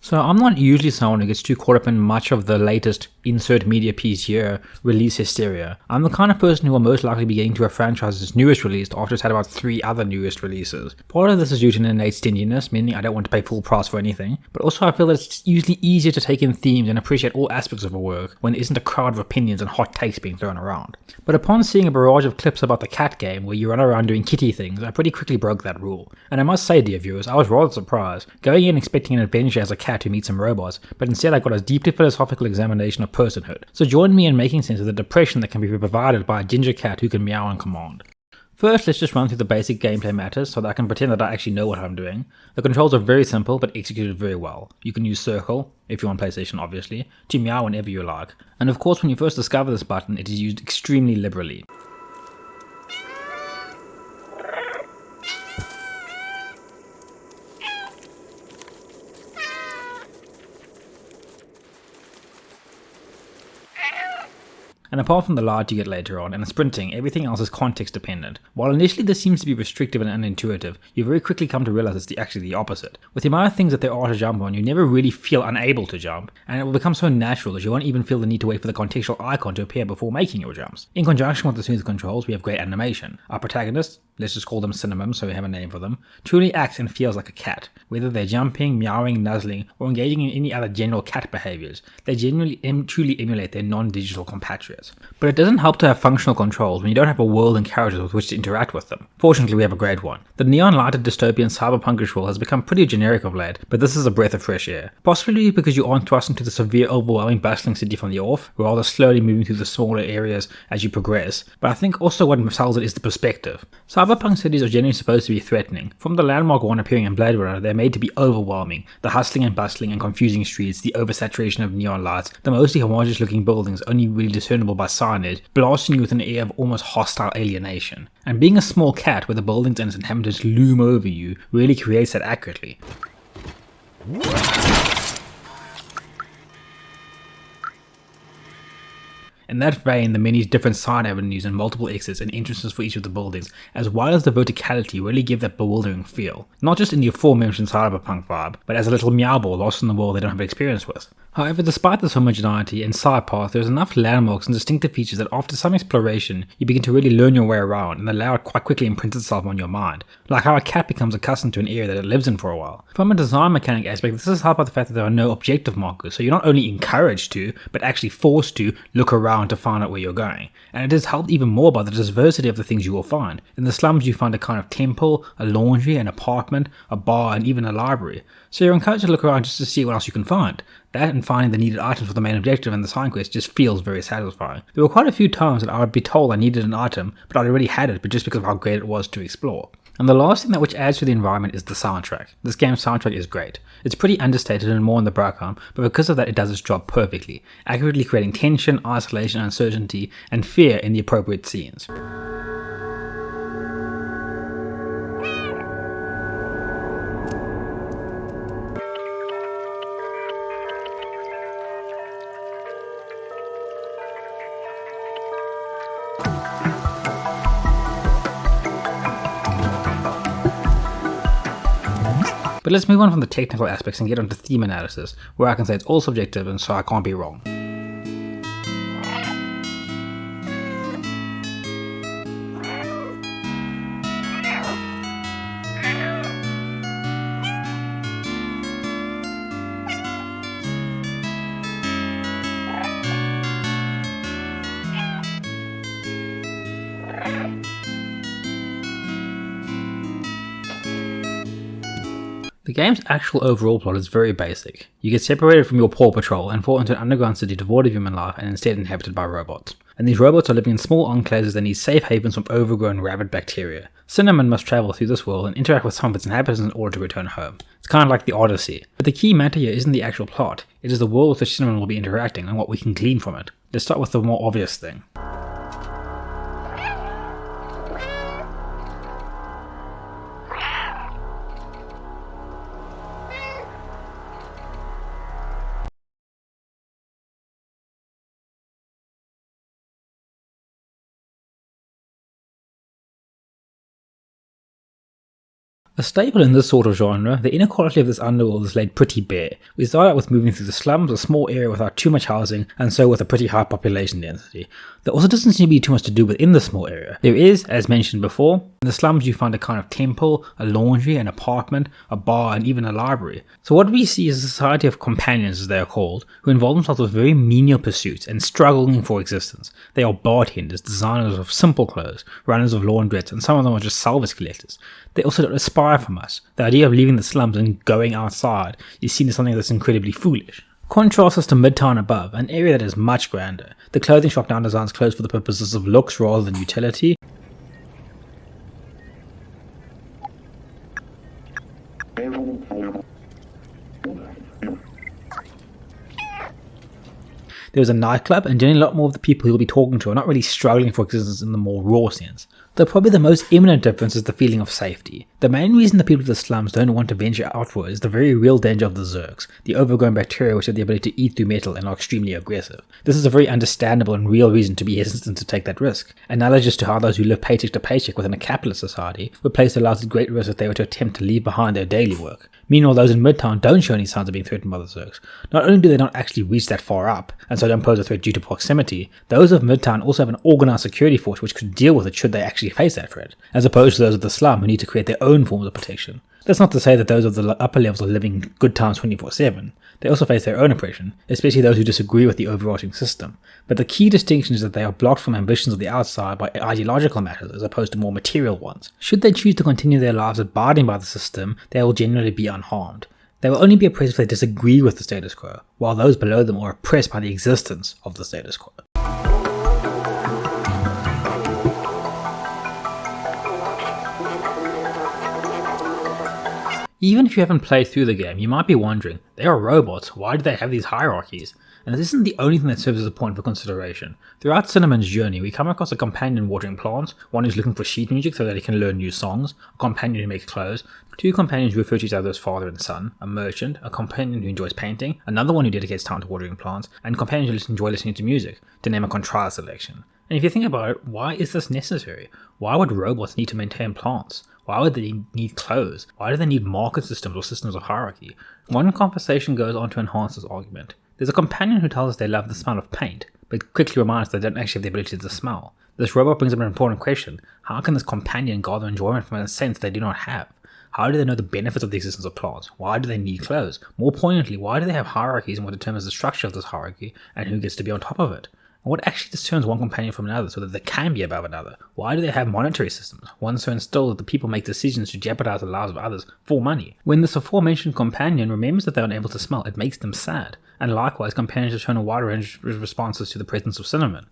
So I'm not usually someone who gets too caught up in much of the latest insert media piece here release hysteria. I'm the kind of person who will most likely be getting to a franchise's newest release after it's had about 3 other newest releases. Part of this is due to an innate stinginess, meaning I don't want to pay full price for anything, but also I feel that it's usually easier to take in themes and appreciate all aspects of a work when there isn't a crowd of opinions and hot takes being thrown around. But upon seeing a barrage of clips about the cat game where you run around doing kitty things, I pretty quickly broke that rule. And I must say, dear viewers, I was rather surprised, going in expecting an adventure as a cat who meets some robots, but instead I got a deeply philosophical examination of personhood. So join me in making sense of the depression that can be provided by a ginger cat who can meow on command. First, let's just run through the basic gameplay matters so that I can pretend that I actually know what I'm doing. The controls are very simple but executed very well. You can use circle, if you're on PlayStation obviously, to meow whenever you like. And of course when you first discover this button, it is used extremely liberally. And apart from the large you get later on and the sprinting, everything else is context dependent. While initially this seems to be restrictive and unintuitive, you very quickly come to realize it's actually the opposite. With the amount of things that there are to jump on, you never really feel unable to jump, and it will become so natural that you won't even feel the need to wait for the contextual icon to appear before making your jumps. In conjunction with the smooth controls, we have great animation. Our protagonist, let's just call them Cinnamon so we have a name for them, truly acts and feels like a cat. Whether they're jumping, meowing, nuzzling, or engaging in any other general cat behaviors, they genuinely truly emulate their non-digital compatriots. But it doesn't help to have functional controls when you don't have a world and characters with which to interact with them. Fortunately, we have a great one. The neon-lighted dystopian cyberpunkish world has become pretty generic of late, but this is a breath of fresh air. Possibly because you aren't thrust into the severe, overwhelming, bustling city from the off, rather slowly moving through the smaller areas as you progress, but I think also what sells it is the perspective. Cyberpunk cities are generally supposed to be threatening. From the landmark one appearing in Blade Runner, they're made to be overwhelming. The hustling and bustling and confusing streets, the oversaturation of neon lights, the mostly homogeneous looking buildings only really discernible by signage, blasting you with an air of almost hostile alienation. And being a small cat where the buildings and its inhabitants loom over you really creates that accurately. In that vein, the many different side avenues and multiple exits and entrances for each of the buildings, as well as the verticality, really give that bewildering feel. Not just in the aforementioned cyberpunk vibe, but as a little meow ball lost in the world they don't have experience with. However, despite this homogeneity and side path, there's enough landmarks and distinctive features that after some exploration, you begin to really learn your way around and allow it quite quickly imprints itself on your mind. Like how a cat becomes accustomed to an area that it lives in for a while. From a design mechanic aspect, this is helped by the fact that there are no objective markers, so you're not only encouraged to, but actually forced to look around to find out where you're going. And it is helped even more by the diversity of the things you will find. In the slums you find a kind of temple, a laundry, an apartment, a bar, and even a library. So you're encouraged to look around just to see what else you can find. That and finding the needed items for the main objective and the side quest just feels very satisfying. There were quite a few times that I would be told I needed an item, but I'd already had it, but just because of how great it was to explore. And the last thing that which adds to the environment is the soundtrack. This game's soundtrack is great. It's pretty understated and more in the background, but because of that it does its job perfectly, accurately creating tension, isolation, uncertainty, and fear in the appropriate scenes. But let's move on from the technical aspects and get onto theme analysis, where I can say it's all subjective and so I can't be wrong. The game's actual overall plot is very basic. You get separated from your paw patrol and fall into an underground city devoid of human life and instead inhabited by robots. And these robots are living in small enclaves that need safe havens from overgrown rabid bacteria. Cinnamon must travel through this world and interact with some of its inhabitants in order to return home. It's kind of like the Odyssey. But the key matter here isn't the actual plot, it is the world with which Cinnamon will be interacting and what we can glean from it. Let's start with the more obvious thing. A staple in this sort of genre, the inequality of this underworld is laid pretty bare. We start out with moving through the slums, a small area without too much housing, and so with a pretty high population density. There also doesn't seem to be too much to do within the small area. There is, as mentioned before, in the slums you find a kind of temple, a laundry, an apartment, a bar, and even a library. So what we see is a society of companions, as they are called, who involve themselves with very menial pursuits and struggling for existence. They are bartenders, designers of simple clothes, runners of laundrettes, and some of them are just salvage collectors. They also don't aspire from us. The idea of leaving the slums and going outside is seen as something that's incredibly foolish. Contrast us to Midtown above, an area that is much grander. The clothing shop now designs clothes for the purposes of looks rather than utility. There's a nightclub, and generally a lot more of the people you'll be talking to are not really struggling for existence in the more raw sense. Though probably the most imminent difference is the feeling of safety. The main reason the people of the slums don't want to venture outward is the very real danger of the Zergs, the overgrown bacteria which have the ability to eat through metal and are extremely aggressive. This is a very understandable and real reason to be hesitant to take that risk, analogous to how those who live paycheck to paycheck within a capitalist society would place their lives at great risk if they were to attempt to leave behind their daily work. Meanwhile, those in Midtown don't show any signs of being threatened by the Zergs. Not only do they not actually reach that far up, and so don't pose a threat due to proximity, those of Midtown also have an organized security force which could deal with it should they actually face that threat, as opposed to those of the slum who need to create their own forms of protection. That's not to say that those of the upper levels are living good times 24/7. They also face their own oppression, especially those who disagree with the overarching system. But the key distinction is that they are blocked from ambitions of the outside by ideological matters as opposed to more material ones. Should they choose to continue their lives abiding by the system, they will generally be unharmed. They will only be oppressed if they disagree with the status quo, while those below them are oppressed by the existence of the status quo. Even if you haven't played through the game, you might be wondering, they are robots, why do they have these hierarchies? And this isn't the only thing that serves as a point for consideration. Throughout Cinnamon's journey, we come across a companion watering plants, one who's looking for sheet music so that he can learn new songs, a companion who makes clothes, two companions who refer to each other as father and son, a merchant, a companion who enjoys painting, another one who dedicates time to watering plants, and companions who enjoy listening to music, to name a contrived selection. And if you think about it, why is this necessary? Why would robots need to maintain plants? Why would they need clothes? Why do they need market systems or systems of hierarchy? One conversation goes on to enhance this argument. There's a companion who tells us they love the smell of paint, but quickly reminds us they don't actually have the ability to smell. This robot brings up an important question. How can this companion gather enjoyment from a sense they do not have? How do they know the benefits of the existence of plants? Why do they need clothes? More poignantly, why do they have hierarchies and what determines the structure of this hierarchy and who gets to be on top of it? And what actually discerns one companion from another so that they can be above another? Why do they have monetary systems, one so instilled that the people make decisions to jeopardize the lives of others for money? When this aforementioned companion remembers that they are unable to smell, it makes them sad. And likewise, companions have shown a wide range of responses to the presence of cinnamon.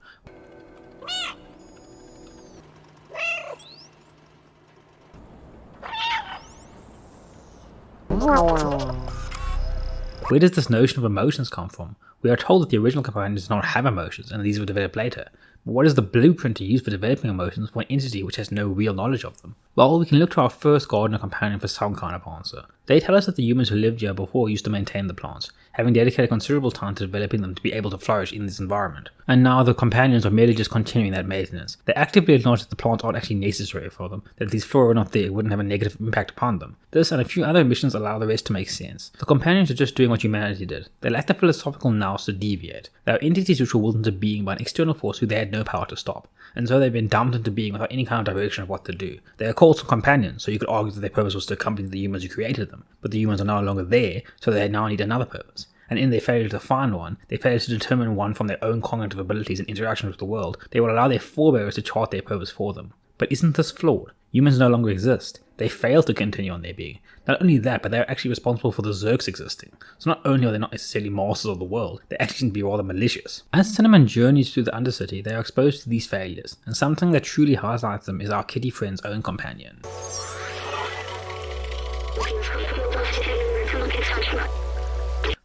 Where does this notion of emotions come from? We are told that the original companions did not have emotions, and these were developed later. But what is the blueprint to use for developing emotions for an entity which has no real knowledge of them? Well, we can look to our first gardener companion for some kind of answer. They tell us that the humans who lived here before used to maintain the plants, having dedicated considerable time to developing them to be able to flourish in this environment. And now the companions are merely just continuing that maintenance. They actively acknowledge that the plants aren't actually necessary for them, that if these flora were not there, it wouldn't have a negative impact upon them. This and a few other omissions allow the rest to make sense. The companions are just doing what humanity did. They lack the philosophical nous to deviate. They are entities which were willed into being by an external force who they had no power to stop, and so they've been dumped into being without any kind of direction of what to do. They are called companions, so you could argue that their purpose was to accompany the humans who created them, but the humans are no longer there, so they now need another purpose. And in their failure to find one, they fail to determine one from their own cognitive abilities and interactions with the world, they will allow their forebears to chart their purpose for them. But isn't this flawed? Humans no longer exist. They fail to continue on their being. Not only that, but they're actually responsible for the Zergs existing. So not only are they not necessarily masters of the world, they actually seem to be rather malicious. As Cinnamon journeys through the Undercity, they are exposed to these failures, and something that truly highlights them is our kitty friend's own companion.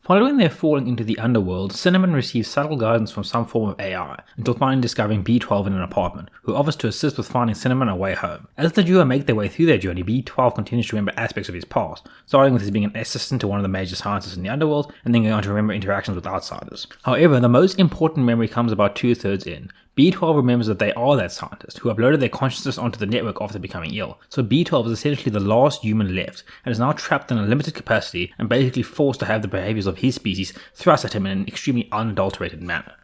Following their falling into the underworld, Cinnamon receives subtle guidance from some form of AI, until finally discovering B12 in an apartment, who offers to assist with finding Cinnamon a way home. As the duo make their way through their journey, B12 continues to remember aspects of his past, starting with his being an assistant to one of the major scientists in the underworld, and then going on to remember interactions with outsiders. However, the most important memory comes about 2/3 in. B12 remembers that they are that scientist who uploaded their consciousness onto the network after becoming ill. So B12 is essentially the last human left and is now trapped in a limited capacity and basically forced to have the behaviors of his species thrust at him in an extremely unadulterated manner.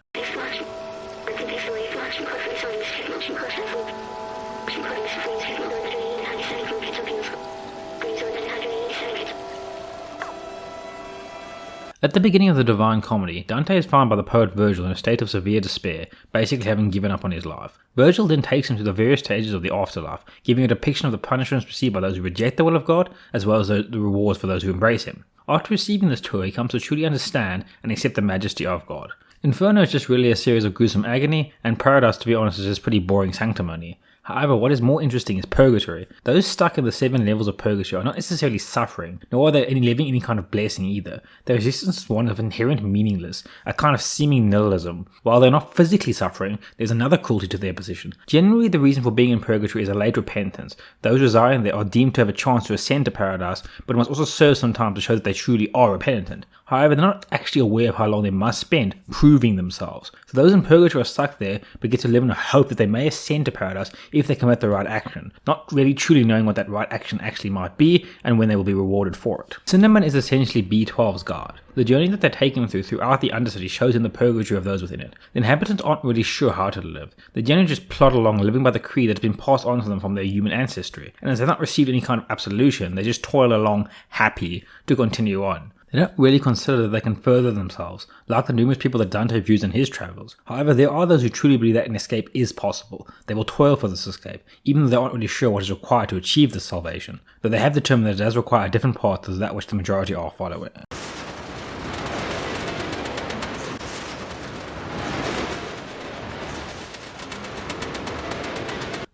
At the beginning of the Divine Comedy, Dante is found by the poet Virgil in a state of severe despair, basically having given up on his life. Virgil then takes him to the various stages of the afterlife, giving a depiction of the punishments received by those who reject the will of God, as well as the rewards for those who embrace him. After receiving this tour, he comes to truly understand and accept the majesty of God. Inferno is just really a series of gruesome agony, and Paradise, to be honest, is just pretty boring sanctimony. However, what is more interesting is Purgatory. Those stuck in the 7 levels of Purgatory are not necessarily suffering, nor are they living any kind of blessing either. Their existence is one of inherent meaningless, a kind of seeming nihilism. While they're not physically suffering, there's another cruelty to their position. Generally, the reason for being in Purgatory is a late repentance. Those residing there are deemed to have a chance to ascend to Paradise, but must also serve some time to show that they truly are repentant. However, they're not actually aware of how long they must spend proving themselves. So those in Purgatory are stuck there, but get to live in a hope that they may ascend to Paradise if they commit the right action, not really truly knowing what that right action actually might be and when they will be rewarded for it. Cinnamon is essentially B12's guide. The journey that they're taken throughout the Undercity shows in the purgatory of those within it. The inhabitants aren't really sure how to live. They generally just plod along living by the creed that's been passed on to them from their human ancestry, and as they've not received any kind of absolution, they just toil along happy to continue on. They don't really consider that they can further themselves, like the numerous people that Dante views in his travels. However, there are those who truly believe that an escape is possible. They will toil for this escape, even though they aren't really sure what is required to achieve this salvation, though they have determined that it does require a different path to that which the majority are following.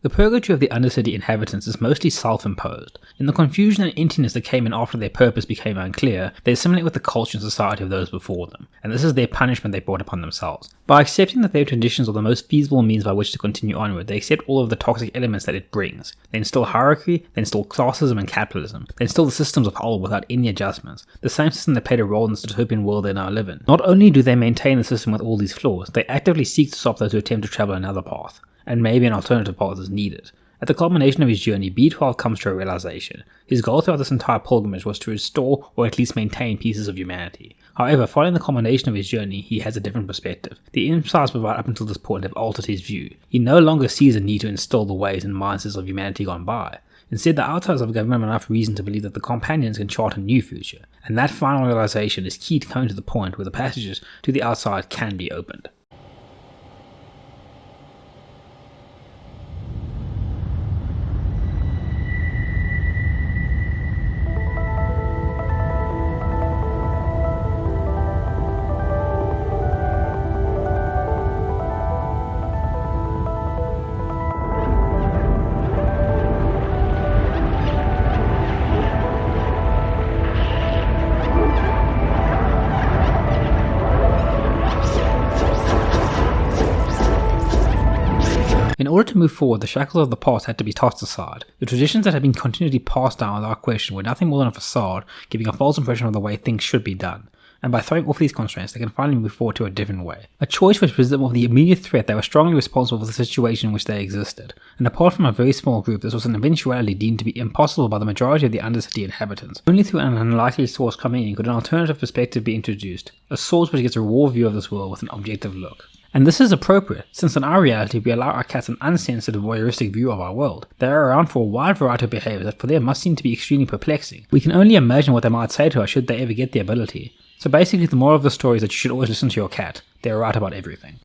The purgatory of the Undercity inhabitants is mostly self-imposed. In the confusion and emptiness that came in after their purpose became unclear, they assimilate with the culture and society of those before them, and this is their punishment they brought upon themselves. By accepting that their traditions are the most feasible means by which to continue onward, they accept all of the toxic elements that it brings. They instill hierarchy, they instill classism and capitalism, they instill the systems of hell without any adjustments, the same system that played a role in this dystopian world they now live in. Not only do they maintain the system with all these flaws, they actively seek to stop those who attempt to travel another path, and maybe an alternative path is needed. At the culmination of his journey, B12 comes to a realization. His goal throughout this entire pilgrimage was to restore or at least maintain pieces of humanity. However, following the culmination of his journey, he has a different perspective. The insights provided up until this point have altered his view. He no longer sees a need to instill the ways and mindsets of humanity gone by. Instead, the outsiders have given him enough reason to believe that the companions can chart a new future, and that final realization is key to coming to the point where the passages to the outside can be opened. In order to move forward, the shackles of the past had to be tossed aside. The traditions that had been continually passed down without question were nothing more than a facade, giving a false impression of the way things should be done. And by throwing off these constraints, they can finally move forward to a different way. A choice which presented them with the immediate threat they were strongly responsible for the situation in which they existed. And apart from a very small group, this was an eventuality deemed to be impossible by the majority of the Undercity inhabitants. Only through an unlikely source coming in could an alternative perspective be introduced, a source which gets a raw view of this world with an objective look. And this is appropriate, since in our reality we allow our cats an uncensored voyeuristic view of our world. They are around for a wide variety of behaviours that for them must seem to be extremely perplexing. We can only imagine what they might say to us should they ever get the ability. So basically the moral of the story is that you should always listen to your cat. They're right about everything.